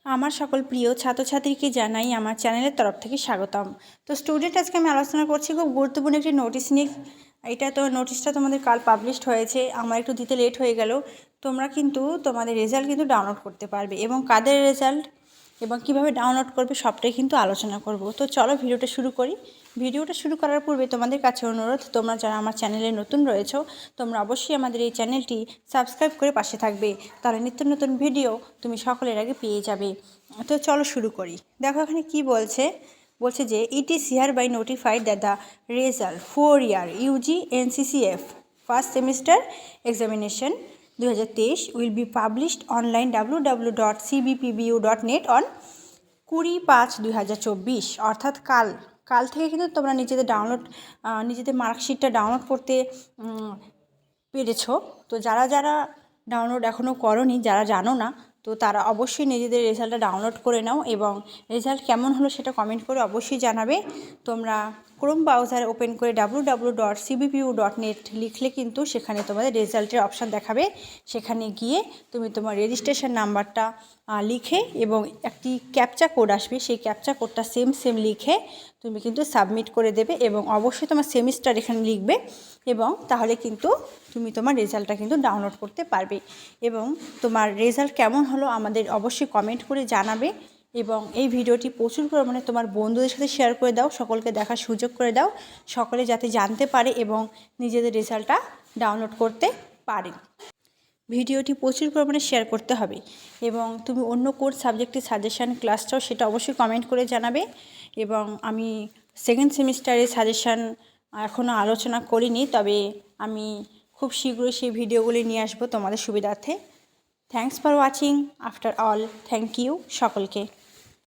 আমার সকল প্রিয় ছাত্রছাত্রীকে জানাই আমার চ্যানেলের তরফ থেকে স্বাগতম। তো স্টুডেন্ট, আজকে আমি আলোচনা করছি খুব গুরুত্বপূর্ণ একটি নোটিশ নিয়ে। এটা তো নোটিশটা তোমাদের কাল পাবলিশড হয়েছে, আমার একটু দিতে লেট হয়ে গেল। তোমরা কিন্তু তোমাদের রেজাল্ট কিন্তু ডাউনলোড করতে পারবে, এবং কাদের রেজাল্ট এবং কিভাবে ডাউনলোড করবে সবটাই কিন্তু আলোচনা করব। তো চলো ভিডিওটা শুরু করি। ভিডিওটা শুরু করার পূর্বে তোমাদের কাছে অনুরোধ, তোমরা যারা আমার চ্যানেলে নতুন রয়েছো তোমরা অবশ্যই আমাদের এই চ্যানেলটি সাবস্ক্রাইব করে পাশে থাকবে, তাহলে নিত্য নতুন ভিডিও তুমি সকলের আগে পেয়ে যাবে। তো চলো শুরু করি। দেখো এখানে কি বলছে যে it is hereby notified that the result 4 year UG NCCF first semester examination 2023 will be published online www.cbpbu.net on 20/5/2024, অর্থাৎ কাল থেকে কিন্তু তোমরা নিজেদের মার্কশিটটা ডাউনলোড করতে পেরেছো। তো যারা ডাউনলোড এখনও করোনি, যারা জানো না, তো তারা অবশ্যই নিজেদের রেজাল্টটা ডাউনলোড করে নাও, এবং রেজাল্ট কেমন হলো সেটা কমেন্ট করে অবশ্যই জানাবে। তোমরা ক্রোম ব্রাউজার ওপেন করে www.cbpu.net লিখলে কিন্তু সেখানে তোমাদের রেজাল্টের অপশান দেখাবে। সেখানে গিয়ে তুমি তোমার রেজিস্ট্রেশন নাম্বারটা লিখে এবং একটি ক্যাপচা কোড আসবে, সেই ক্যাপচা কোডটা সেম লিখে তুমি কিন্তু সাবমিট করে দেবে, এবং অবশ্যই তোমার সেমিস্টার এখানে লিখবে, এবং তাহলে কিন্তু তুমি তোমার রেজাল্টটা কিন্তু ডাউনলোড করতে পারবে। এবং তোমার রেজাল্ট কেমন হলো আমাদের অবশ্যই কমেন্ট করে জানাবে, এবং এই ভিডিওটি প্রচুর পরিমাণে তোমার বন্ধুদের সাথে শেয়ার করে দাও, সকলকে দেখার সুযোগ করে দাও, সকলে যাতে জানতে পারে এবং নিজেদের রেজাল্টটা ডাউনলোড করতে পারে। ভিডিওটি প্রচুর পরিমাণে শেয়ার করতে হবে, এবং তুমি অন্য কোর্স সাবজেক্টের সাজেশান ক্লাস চাও সেটা অবশ্যই কমেন্ট করে জানাবে। এবং আমি সেকেন্ড সেমিস্টারের সাজেশান এখনও আলোচনা করিনি, তবে আমি খুব শীঘ্রই সেই ভিডিওগুলি নিয়ে আসবো তোমাদের সুবিধার্থে। Thanks for watching. After all, thank you সকলকে।